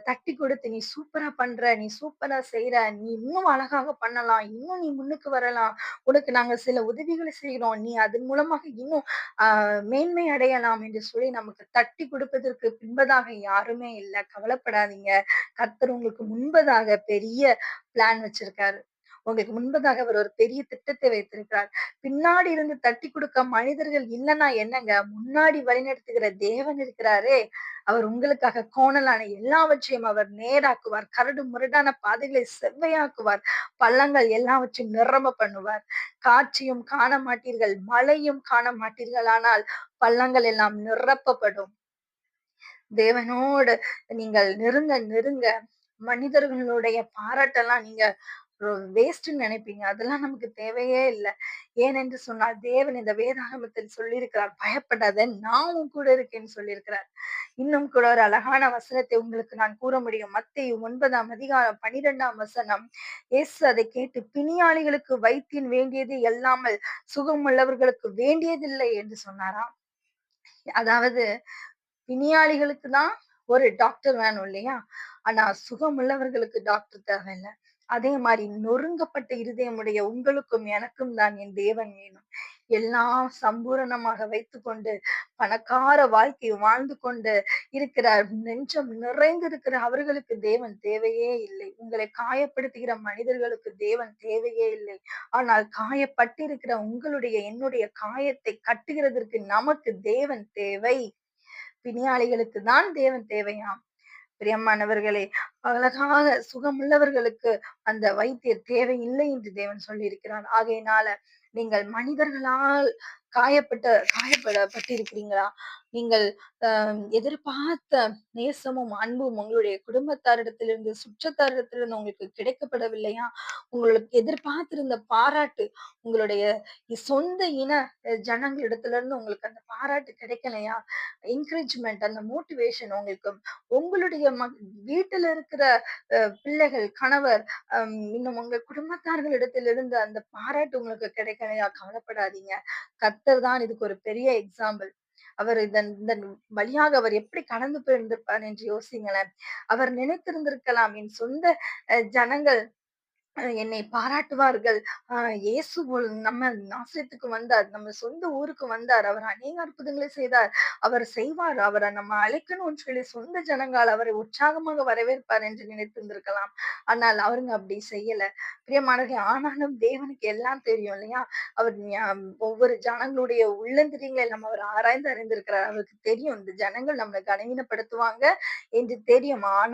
தட்டி கொடுத்து, "நீ சூப்பரா பண்ற, நீ சூப்பரா செய்ற, நீ இன்னும் அழகாக பண்ணலாம், இன்னும் நீ முன்னுக்கு வரலாம், உனக்கு நாங்க சில உதவிகள செய்றோம், நீ அதன் மூலமாக இன்னும் அ மேன்மை அடையலாம்" என்று சொல்லி நமக்கு தட்டி கொடுப்பதற்கு பின்பதாக யாருமே இல்ல. கவலைப்படாதீங்க. கர்த்தர் உங்களுக்கு முன்பதாக பெரிய பிளான் வச்சிருக்காரு. உங்களுக்கு முன்பதாக அவர் ஒரு பெரிய திட்டத்தை வைத்திருக்கிறார். பின்னாடி இருந்து தட்டிக் குடுக்க மனிதர்கள் இல்லன்னா என்னங்க, முன்னாடி வழிநடத்துகிற தேவன் இருக்கிறாரே, அவர் உங்களுக்காக கோணலான எல்லாவற்றையும் அவர் நேராக்குவார். கரடு முரடான பாதைகளை செவ்வையாக்குவார். பள்ளங்கள் எல்லாவற்றையும் நிரம்ப பண்ணுவார். காற்றையும் காண மாட்டீர்கள், மழையும் காண மாட்டீர்கள். ஆனால் பள்ளங்கள் எல்லாம் நிரப்பப்படும். தேவனோடு நீங்கள் நெருங்க நெருங்க மனிதர்களுடைய பாராட்டெல்லாம் நீங்க வேஸ்ட்ன்னு நினைப்பீங்க. அதெல்லாம் நமக்கு தேவையே இல்ல. ஏனென்று சொன்னால் தேவன் இந்த வேதாகமத்தில் சொல்லியிருக்கிறார். பயப்படாத நான் உன் கூட இருக்கேன்னு சொல்லியிருக்கிறார். இன்னும் கூட ஒரு அழகான வசனத்தை உங்களுக்கு நான் கூற முடியும். மத்தேயு 9ஆம் அதிகாரம் 12ஆம் வசனம். இயேசு அதை கேட்டு பிணியாளிகளுக்கு வைத்தியன் வேண்டியது அல்லாமல் சுகமுள்ளவர்களுக்கு வேண்டியதில்லை என்று சொன்னாராம். அதாவது பிணியாளிகளுக்கு தான் ஒரு டாக்டர் வேணும் இல்லையா? ஆனா சுகமுள்ளவர்களுக்கு டாக்டர் தேவையில்ல. அதே மாரி நொறுங்கப்பட்ட இருதயமுடைய உங்களுக்கும் எனக்கும் தான் என் தேவன் வேணும். எல்லாம் சம்பூரணமாக வைத்துக்கொண்டு பணக்கார வாழ்க்கை வாழ்ந்து கொண்டு இருக்கிற நெஞ்சம் நிறைந்திருக்கிற அவர்களுக்கு தேவன் தேவையே இல்லை. உங்களை காயப்படுத்துகிற மனிதர்களுக்கு தேவன் தேவையே இல்லை. ஆனால் காயப்பட்டிருக்கிற உங்களுடைய என்னுடைய காயத்தை கட்டுகிறதற்கு நமக்கு தேவன் தேவை. பிணியாளிகளுக்கு தான் தேவன் தேவையாம். பிரியமானவர்களே, அழகாக சுகமுள்ளவர்களுக்கு அந்த வைத்தியர் தேவையில்லை என்று தேவன் சொல்லியிருக்கிறார். ஆகையினால நீங்கள் மனிதர்களால் காயப்பட்டிருக்கிறீங்களா? நீங்கள் எதிர்பார்த்த நேசமும், அன்பும் உங்களுடைய குடும்பத்தாரிடத்திலிருந்து, சுற்றத்தாரிடத்திலிருந்து உங்களுக்கு கிடைக்கப்படவில்லையா? உங்களுக்கு எதிர்பார்த்திருந்த பாராட்டு, உங்களுடைய சொந்த இன ஜனங்களிடத்திலிருந்து உங்களுக்கு அந்த பாராட்டு கிடைக்கலையா? என்கரேஜ்மென்ட் அந்த மோட்டிவேஷன் உங்களுக்கு உங்களுடைய வீட்டில இருக்கிற பிள்ளைகள், கணவர், இன்னும் உங்க குடும்பத்தார்களிடத்திலிருந்து அந்த பாராட்டு உங்களுக்கு கிடைக்கலையா? கவலைப்படாதீங்க. கர்த்தர் தான் இதுக்கு ஒரு பெரிய எக்ஸாம்பிள். அவர் இதன் வழியாக அவர் எப்படி கடந்து போயிருந்திருப்பார் என்று யோசிங்களேன். அவர் நினைத்திருந்திருக்கலாம், என் சொந்த ஜனங்கள் என்னை பாராட்டுவார்கள். இயேசு நம்ம நாசரேத்துக்கு வந்தார். நம்ம சொந்த ஊருக்கு வந்தார். அவர் அநேக அற்புதங்களை செய்தார். அவர் செய்வார். அவர நம்ம அழைக்கணும்னு சொல்லி சொந்த ஜனங்கள் அவரை உற்சாகமாக வரவேற்பார் என்று நினைத்திருந்திருக்கலாம். ஆனால் அவருங்க அப்படி செய்யல. பிரியமானவர்களே, ஆனாலும் தேவனுக்கு எல்லாம் தெரியும் இல்லையா? அவர் ஒவ்வொரு ஜனங்களுடைய உள்ளந்திரியங்களை அவர் ஆராய்ந்து அறிந்திருக்கிறார். அவருக்கு தெரியும் இந்த ஜனங்கள் நம்மளை கனவீனப்படுத்துவாங்க என்று தெரியும். ஆனா